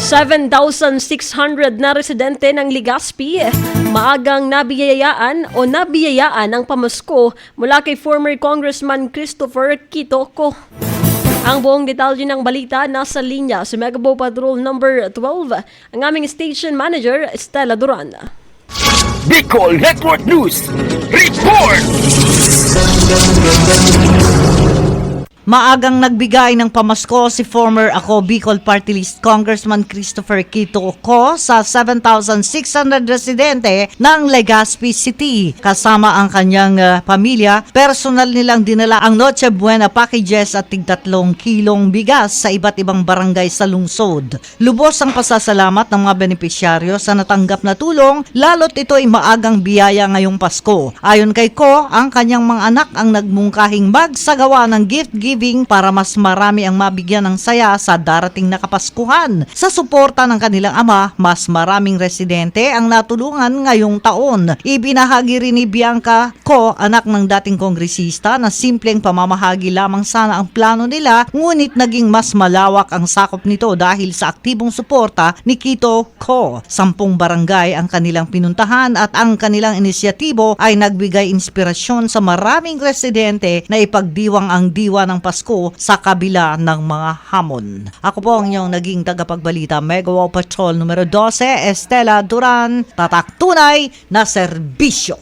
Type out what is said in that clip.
7,600 na residente ng Legazpi maagang nabiyayaan ng pamasko mula kay former Congressman Christopher Quito-Co. Ang buong detalye ng balita nasa linya si Megapo Patrol number 12, ang aming station manager Stella Duran. Bicol Network News Report! Maagang nagbigay ng pamasko si former Bicol Party List Congressman Christopher Quito-Co sa 7,600 residente ng Legazpi City. Kasama ang kanyang pamilya, personal nilang dinala ang Noche Buena packages at tig-3 kilong bigas sa iba't ibang barangay sa lungsod. Lubos ang pasasalamat ng mga benepisyaryo sa natanggap na tulong, lalo't ito ay maagang biyaya ngayong Pasko. Ayon kay Co, ang kanyang mga anak ang nagmungkahing magsagawa ng gift-giving para mas marami ang mabigyan ng saya sa darating na Kapaskuhan. Sa suporta ng kanilang ama, mas maraming residente ang natulungan ngayong taon. Ibinahagi rin ni Bianca Co, anak ng dating kongresista, na simpleng pamamahagi lamang sana ang plano nila, ngunit naging mas malawak ang sakop nito dahil sa aktibong suporta ni Quito Co. 10 barangay ang kanilang pinuntahan at ang kanilang inisyatibo ay nagbigay inspirasyon sa maraming residente na ipagdiwang ang diwa ng Pasko sa kabila ng mga hamon. Ako po ang inyong naging tagapagbalita, Megapo Patrol numero 12, Stella Duran, tatak tunay na serbisyo.